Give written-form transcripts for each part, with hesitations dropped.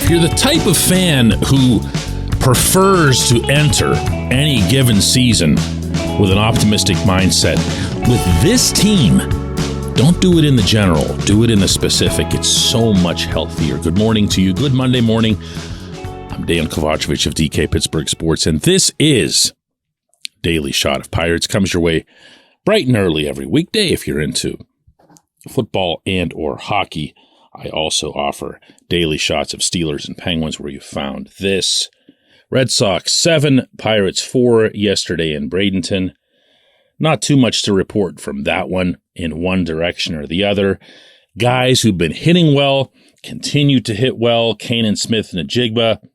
If you're the type of fan who prefers to enter any given season with an optimistic mindset, with this team, don't do it in the general. Do it in the specific. It's so much healthier. Good morning to you. Good Monday morning. I'm Dejan Kovacevic of DK Pittsburgh Sports, and this is Daily Shot of Pirates. Comes your way bright and early every weekday if you're into football and or hockey. I also offer daily shots of Steelers and Penguins where you found this. Red Sox 7, Pirates 4 yesterday in Bradenton. Not too much to report from that one in one direction or the other. Guys who've been hitting well, continue to hit well. Kanan Smith-Njigba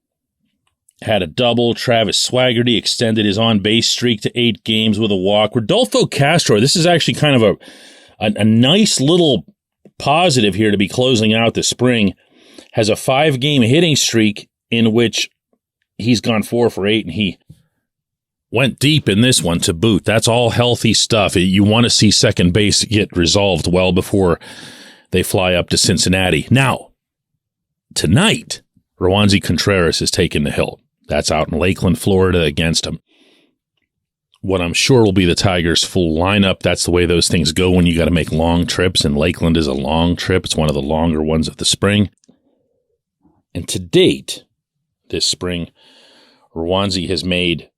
had a double. Travis Swaggerty extended his on-base streak to 8 games with a walk. Rodolfo Castro, this is actually kind of a nice little positive here to be closing out the spring, has a 5-game hitting streak in which he's gone 4 for 8, and he went deep in this one to boot. That's all healthy stuff. You want to see second base get resolved well before they fly up to Cincinnati. Now, tonight, Roansy Contreras is taking the hill. That's out in Lakeland, Florida against him. What I'm sure will be the Tigers' full lineup. That's the way those things go when you got to make long trips, and Lakeland is a long trip. It's one of the longer ones of the spring. And to date, this spring, Roansy has made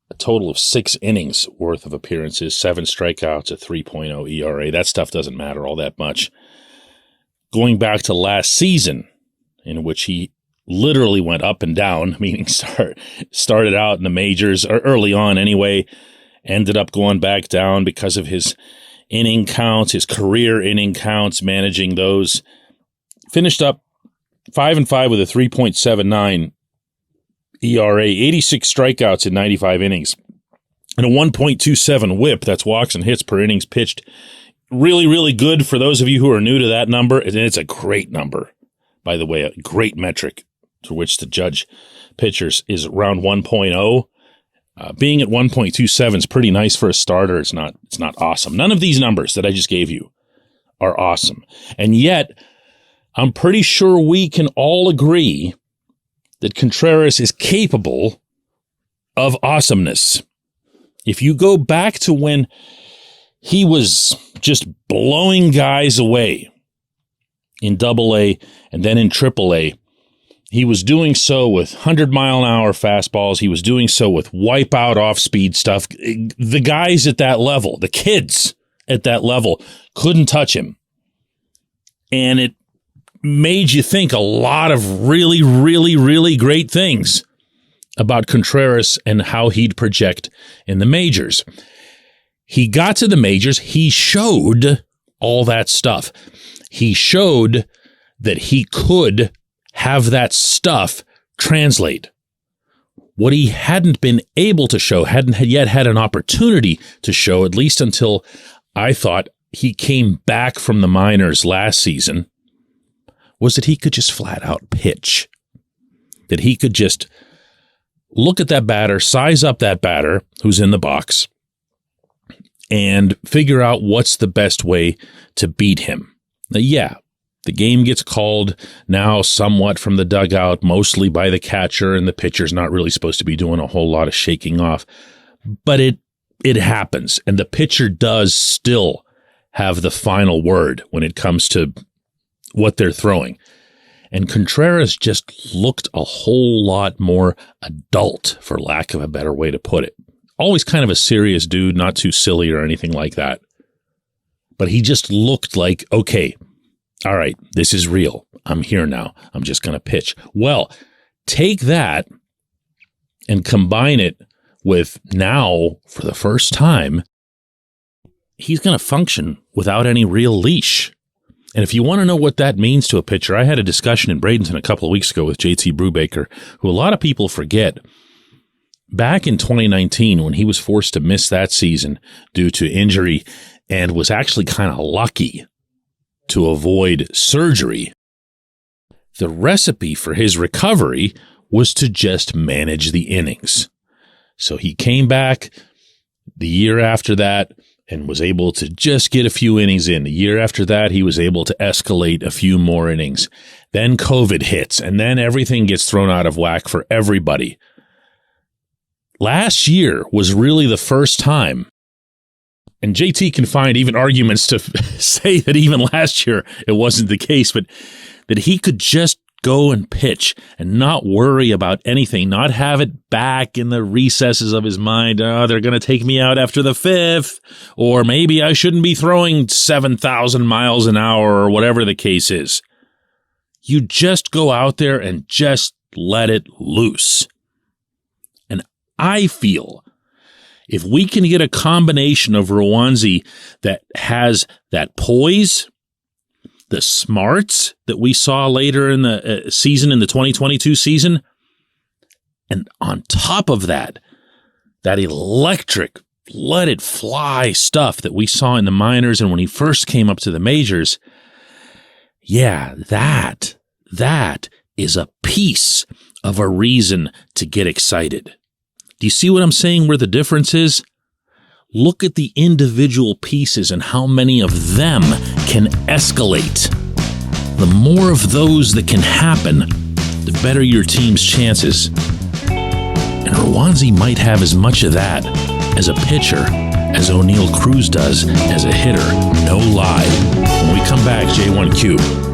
a total of 6 innings worth of appearances, 7 strikeouts, a 3.0 ERA. That stuff doesn't matter all that much. Going back to last season, in which he literally went up and down, meaning started out in the majors, or early on anyway, ended up going back down because of his inning counts, his career inning counts, managing those. Finished up 5-5 with a 3.79 ERA, 86 strikeouts in 95 innings, and a 1.27 whip. That's walks and hits per innings pitched. Really, really good for those of you who are new to that number. And it's a great number, by the way, a great metric to which to judge pitchers is around 1.0. Being at 1.27 is pretty nice for a starter. It's not awesome. None of these numbers that I just gave you are awesome. And yet, I'm pretty sure we can all agree that Contreras is capable of awesomeness. If you go back to when he was just blowing guys away in AA and then in AAA, he was doing so with 100-mile-an-hour fastballs. He was doing so with wipeout off-speed stuff. The guys at that level, the kids at that level, couldn't touch him. And it made you think a lot of really, really, really great things about Contreras and how he'd project in the majors. He got to the majors. He showed all that stuff. He showed that he could have that stuff translate. What he hadn't been able to show, hadn't yet had an opportunity to show, at least until I thought he came back from the minors last season, was that he could just flat out pitch. That he could just look at that batter, size up that batter who's in the box, and figure out what's the best way to beat him. Now, yeah, the game gets called now somewhat from the dugout, mostly by the catcher, and the pitcher's not really supposed to be doing a whole lot of shaking off. But it happens, and the pitcher does still have the final word when it comes to what they're throwing. And Contreras just looked a whole lot more adult, for lack of a better way to put it. Always kind of a serious dude, not too silly or anything like that. But he just looked like, okay, all right, this is real. I'm here now. I'm just going to pitch. Well, take that and combine it with now, for the first time, he's going to function without any real leash. And if you want to know what that means to a pitcher, I had a discussion in Bradenton a couple of weeks ago with JT Brubaker, who a lot of people forget. Back in 2019, when he was forced to miss that season due to injury and was actually kind of lucky to avoid surgery, the recipe for his recovery was to just manage the innings. So he came back the year after that, and was able to just get a few innings in. The year after that, he was able to escalate a few more innings. Then COVID hits, and then everything gets thrown out of whack for everybody. Last year was really the first time, and JT can find even arguments to say that even last year it wasn't the case, but that he could just go and pitch and not worry about anything, not have it back in the recesses of his mind. Oh, they're going to take me out after the fifth, or maybe I shouldn't be throwing 7,000 miles an hour, or whatever the case is. You just go out there and just let it loose. And I feel if we can get a combination of Roansy that has that poise, the smarts that we saw later in the season, in the 2022 season, and on top of that, that electric, let it fly stuff that we saw in the minors and when he first came up to the majors, yeah, that is a piece of a reason to get excited. Do you see what I'm saying where the difference is? Look at the individual pieces and how many of them can escalate. The more of those that can happen, the better your team's chances. And Roansy might have as much of that as a pitcher as O'Neal Cruz does as a hitter. No lie. When we come back, J1Q.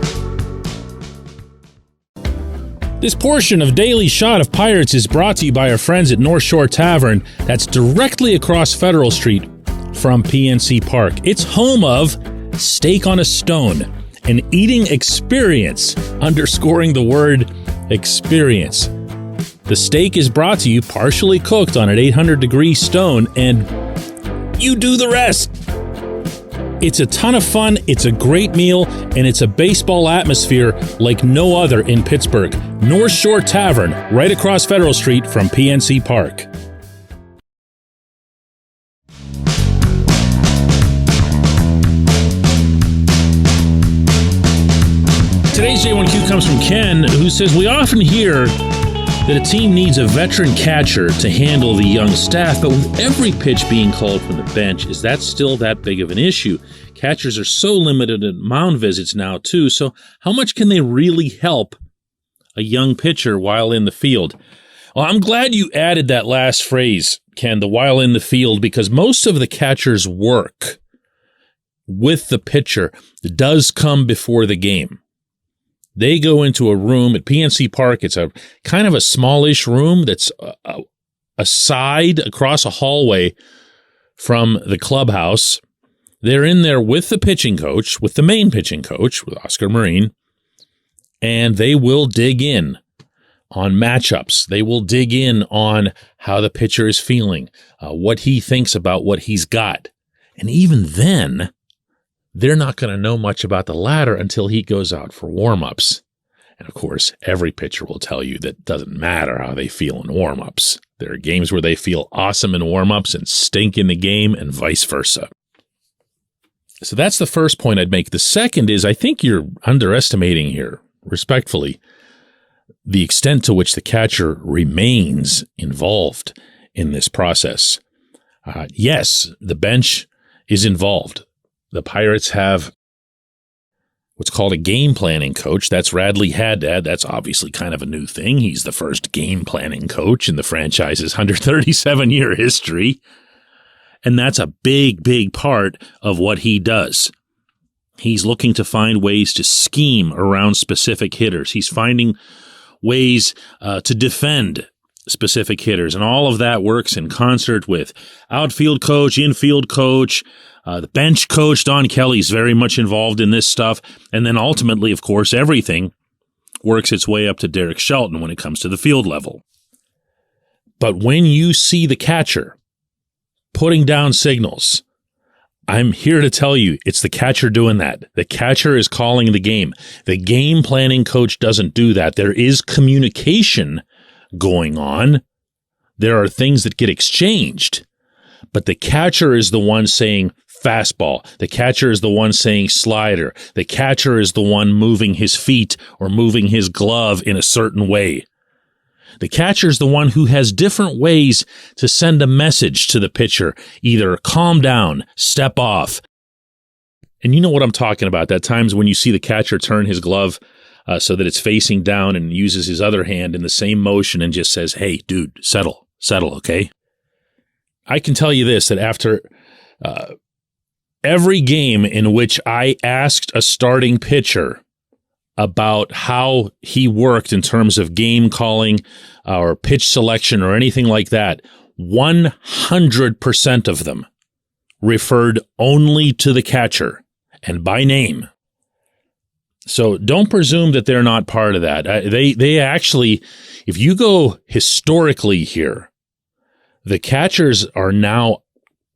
This portion of Daily Shot of Pirates is brought to you by our friends at North Shore Tavern that's directly across Federal Street from PNC Park. It's home of Steak on a Stone, an eating experience, underscoring the word experience. The steak is brought to you partially cooked on an 800-degree stone, and you do the rest. It's a ton of fun, it's a great meal, and it's a baseball atmosphere like no other in Pittsburgh. North Shore Tavern, right across Federal Street from PNC Park. Today's J1Q comes from Ken, who says, we often hear that a team needs a veteran catcher to handle the young staff, but with every pitch being called from the bench, is that still that big of an issue? Catchers are so limited at mound visits now, too, so how much can they really help a young pitcher while in the field? Well, I'm glad you added that last phrase, Ken, the while in the field, because most of the catcher's work with the pitcher does come before the game. They go into a room at PNC Park. It's a kind of a smallish room that's a side across a hallway from the clubhouse. They're in there with the pitching coach, with the main pitching coach, with Oscar Marine, and they will dig in on matchups. They will dig in on how the pitcher is feeling, what he thinks about what he's got. And even then, they're not going to know much about the latter until he goes out for warm-ups. And of course, every pitcher will tell you that it doesn't matter how they feel in warm-ups. There are games where they feel awesome in warm-ups and stink in the game, and vice versa. So that's the first point I'd make. The second is, I think you're underestimating here, respectfully, the extent to which the catcher remains involved in this process. Yes, the bench is involved. The Pirates have what's called a game planning coach. That's Radley Haddad. That's obviously kind of a new thing. He's the first game planning coach in the franchise's 137-year history. And that's a big, big part of what he does. He's looking to find ways to scheme around specific hitters. He's finding ways to defend specific hitters. And all of that works in concert with outfield coach, infield coach, the bench coach. Don Kelly's very much involved in this stuff. And then ultimately, of course, everything works its way up to Derek Shelton when it comes to the field level. But when you see the catcher putting down signals, I'm here to tell you it's the catcher doing that. The catcher is calling the game. The game planning coach doesn't do that. There is communication going on. There are things that get exchanged, but the catcher is the one saying fastball. The catcher is the one saying slider. The catcher is the one moving his feet or moving his glove in a certain way. The catcher's the one who has different ways to send a message to the pitcher, either calm down, step off. And you know what I'm talking about, that times when you see the catcher turn his glove so that it's facing down and uses his other hand in the same motion and just says, hey, dude, settle, okay? I can tell you this, that after every game in which I asked a starting pitcher about how he worked in terms of game calling or pitch selection or anything like that, 100% of them referred only to the catcher and by name. So don't presume that they're not part of that. They actually, if you go historically here, the catchers are now,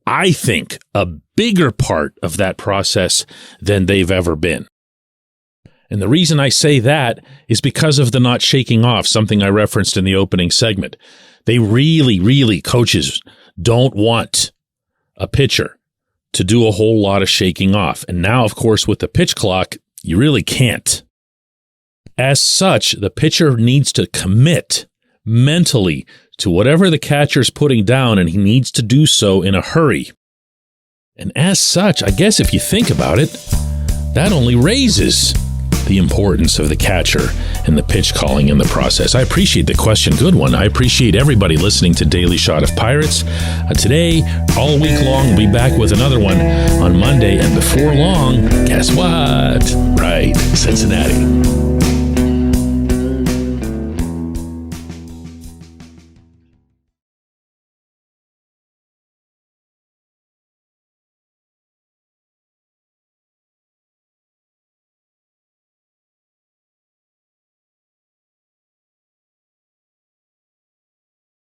I think, a bigger part of that process than they've ever been. And the reason I say that is because of the not shaking off, something I referenced in the opening segment. They really, coaches don't want a pitcher to do a whole lot of shaking off. And now, of course, with the pitch clock, you really can't. As such, the pitcher needs to commit mentally to whatever the catcher's putting down, and he needs to do so in a hurry. And as such, I guess if you think about it, that only raises the importance of the catcher and the pitch calling in the process. I appreciate the question. Good one. I appreciate everybody listening to Daily Shot of Pirates. Today, all week long, we'll be back with another one on Monday. And before long, guess what? Right, Cincinnati.